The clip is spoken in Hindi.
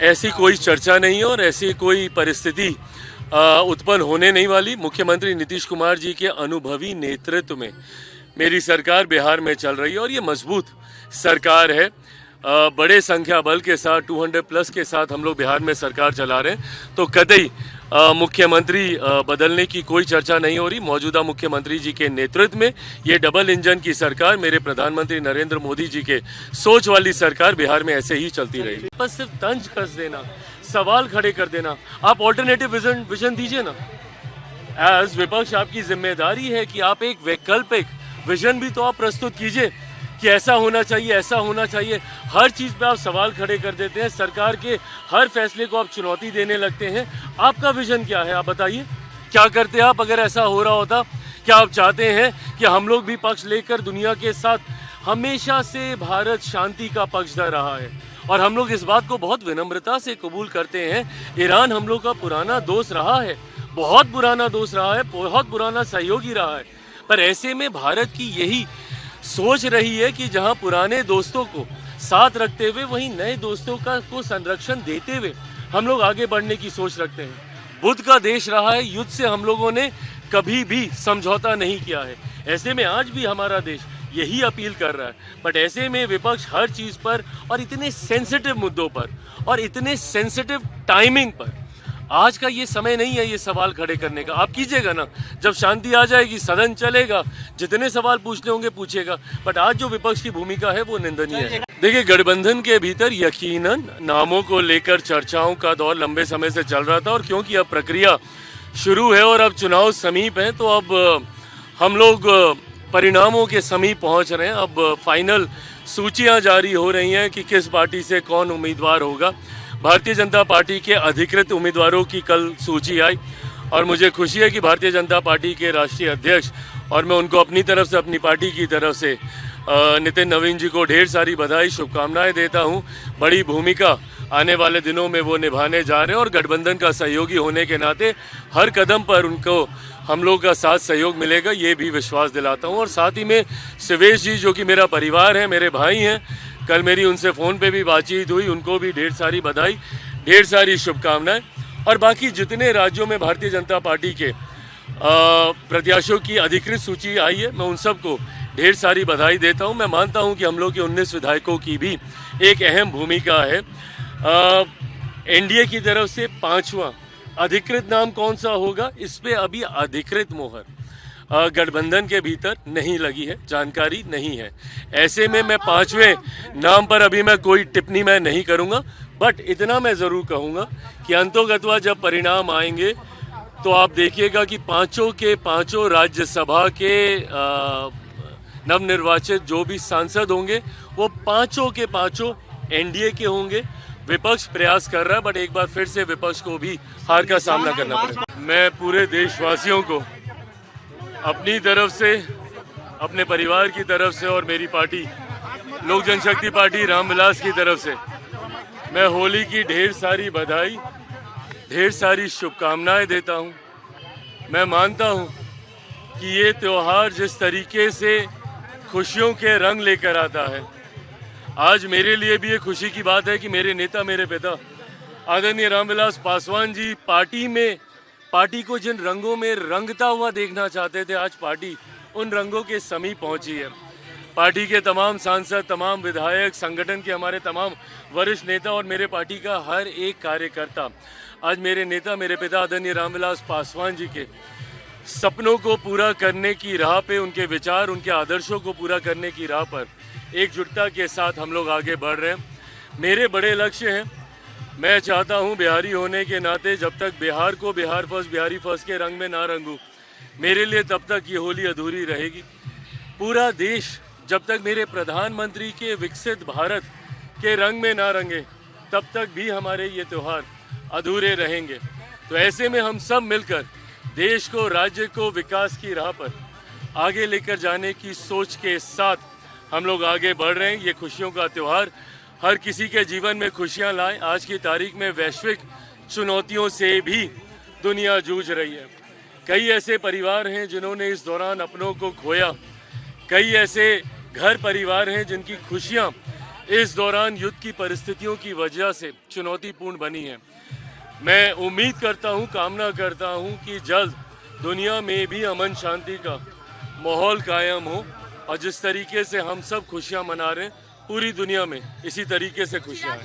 ऐसी कोई चर्चा नहीं है और ऐसी कोई परिस्थिति उत्पन्न होने नहीं वाली। मुख्यमंत्री नीतीश कुमार जी के अनुभवी नेतृत्व में मेरी सरकार बिहार में चल रही है और ये मजबूत सरकार है। बड़े संख्या बल के साथ 200 प्लस के साथ हम लोग बिहार में सरकार चला रहे हैं, तो कतई मुख्यमंत्री बदलने की कोई चर्चा नहीं हो रही। मौजूदा मुख्यमंत्री जी के नेतृत्व में ये डबल इंजन की सरकार, मेरे प्रधानमंत्री नरेंद्र मोदी जी के सोच वाली सरकार बिहार में ऐसे ही चलती रहेगी। बस सिर्फ तंज कस देना, सवाल खड़े कर देना, आप ऑल्टरनेटिव विजन दीजिए ना। एज विपक्ष आपकी जिम्मेदारी है कि आप एक वैकल्पिक विजन भी तो आप प्रस्तुत कीजिए कि ऐसा होना चाहिए, ऐसा होना चाहिए। हर चीज़ पे आप सवाल खड़े कर देते हैं, सरकार के हर फैसले को आप चुनौती देने लगते हैं। आपका विजन क्या है, आप बताइए, क्या करते आप अगर ऐसा हो रहा होता? क्या आप चाहते हैं कि हम लोग भी पक्ष लेकर दुनिया के साथ? हमेशा से भारत शांति का पक्षधर रहा है और हम लोग इस बात को बहुत विनम्रता से कबूल करते हैं। ईरान हम लोग का पुराना दोस्त रहा है, बहुत पुराना दोस्त रहा है, बहुत पुराना सहयोगी रहा है। पर ऐसे में भारत की यही सोच रही है कि जहां पुराने दोस्तों को साथ रखते हुए वहीं नए दोस्तों को संरक्षण देते हुए हम लोग आगे बढ़ने की सोच रखते हैं। बुद्ध का देश रहा है, युद्ध से हम लोगों ने कभी भी समझौता नहीं किया है। ऐसे में आज भी हमारा देश यही अपील कर रहा है। बट ऐसे में विपक्ष हर चीज़ पर और इतने सेंसिटिव मुद्दों पर और इतने सेंसिटिव टाइमिंग पर, आज का ये समय नहीं है ये सवाल खड़े करने का। आप कीजिएगा ना, जब शांति आ जाएगी सदन चलेगा, जितने सवाल पूछने होंगे पूछेगा। बट आज जो विपक्ष की भूमिका है वो निंदनीय है। देखिए, गठबंधन के भीतर यकीनन नामों को लेकर चर्चाओं का दौर लंबे समय से चल रहा था और क्योंकि अब प्रक्रिया शुरू है और अब चुनाव समीप है, तो अब हम लोग परिणामों के समीप पहुंच रहे हैं। अब फाइनल सूचियां जारी हो रही हैं कि किस पार्टी से कौन उम्मीदवार होगा। भारतीय जनता पार्टी के अधिकृत उम्मीदवारों की कल सूची आई और मुझे खुशी है कि भारतीय जनता पार्टी के राष्ट्रीय अध्यक्ष, और मैं उनको अपनी तरफ से, अपनी पार्टी की तरफ से नितिन नवीन जी को ढेर सारी बधाई, शुभकामनाएं देता हूं। बड़ी भूमिका आने वाले दिनों में वो निभाने जा रहे हैं और गठबंधन का सहयोगी होने के नाते हर कदम पर उनको हम लोग का साथ सहयोग मिलेगा, ये भी विश्वास दिलाता हूँ। और साथ ही में शिवेश जी, जो कि मेरा परिवार है, मेरे भाई हैं, कल मेरी उनसे फ़ोन पे भी बातचीत हुई, उनको भी ढेर सारी बधाई, ढेर सारी शुभकामनाएं। और बाकी जितने राज्यों में भारतीय जनता पार्टी के प्रत्याशियों की अधिकृत सूची आई है, मैं उन सबको ढेर सारी बधाई देता हूं। मैं मानता हूं कि हम लोग के 19 विधायकों की भी एक अहम भूमिका है। एनडीए की तरफ से 5वां अधिकृत नाम कौन सा होगा, इस पे अभी अधिकृत मोहर गठबंधन के भीतर नहीं लगी है, जानकारी नहीं है। ऐसे में मैं 5वें नाम पर अभी मैं कोई टिप्पणी मैं नहीं करूंगा। बट इतना मैं ज़रूर कहूंगा कि अंतोगत्वा जब परिणाम आएंगे तो आप देखिएगा कि पांचों के पांचों राज्यसभा के नवनिर्वाचित जो भी सांसद होंगे वो पांचों के पांचों एनडीए के होंगे। विपक्ष प्रयास कर रहा है, बट एक बार फिर से विपक्ष को भी हार का सामना करना पड़ेगा। मैं पूरे देशवासियों को अपनी तरफ से, अपने परिवार की तरफ से और मेरी पार्टी लोक जनशक्ति पार्टी रामविलास की तरफ से मैं होली की ढेर सारी बधाई, ढेर सारी शुभकामनाएं देता हूं। मैं मानता हूं कि ये त्यौहार जिस तरीके से खुशियों के रंग लेकर आता है, आज मेरे लिए भी ये खुशी की बात है कि मेरे नेता, मेरे पिता आदरणीय रामविलास पासवान जी पार्टी को जिन रंगों में रंगता हुआ देखना चाहते थे, आज पार्टी उन रंगों के समीप पहुंची है। पार्टी के तमाम सांसद, तमाम विधायक, संगठन के हमारे तमाम वरिष्ठ नेता और मेरे पार्टी का हर एक कार्यकर्ता आज मेरे नेता, मेरे पिता आदरणीय रामविलास पासवान जी के सपनों को पूरा करने की राह पे, उनके विचार, उनके आदर्शों को पूरा करने की राह पर एकजुटता के साथ हम लोग आगे बढ़ रहे हैं। मेरे बड़े लक्ष्य हैं। मैं चाहता हूं बिहारी होने के नाते जब तक बिहार को बिहार फर्स्ट, बिहारी फर्स्ट के रंग में ना रंगूं, मेरे लिए तब तक ये होली अधूरी रहेगी। पूरा देश जब तक मेरे प्रधानमंत्री के विकसित भारत के रंग में ना रंगे, तब तक भी हमारे ये त्यौहार अधूरे रहेंगे। तो ऐसे में हम सब मिलकर देश को, राज्य को विकास की राह पर आगे लेकर जाने की सोच के साथ हम लोग आगे बढ़ रहे हैं। ये खुशियों का त्यौहार हर किसी के जीवन में खुशियां लाए। आज की तारीख में वैश्विक चुनौतियों से भी दुनिया जूझ रही है। कई ऐसे परिवार हैं जिन्होंने इस दौरान अपनों को खोया, कई ऐसे घर परिवार हैं जिनकी खुशियां इस दौरान युद्ध की परिस्थितियों की वजह से चुनौतीपूर्ण बनी है। मैं उम्मीद करता हूं, कामना करता हूं कि जल्द दुनिया में भी अमन शांति का माहौल कायम हो और जिस तरीके से हम सब खुशियां मना रहे हैं, पूरी दुनिया में इसी तरीके से खुशियां हैं।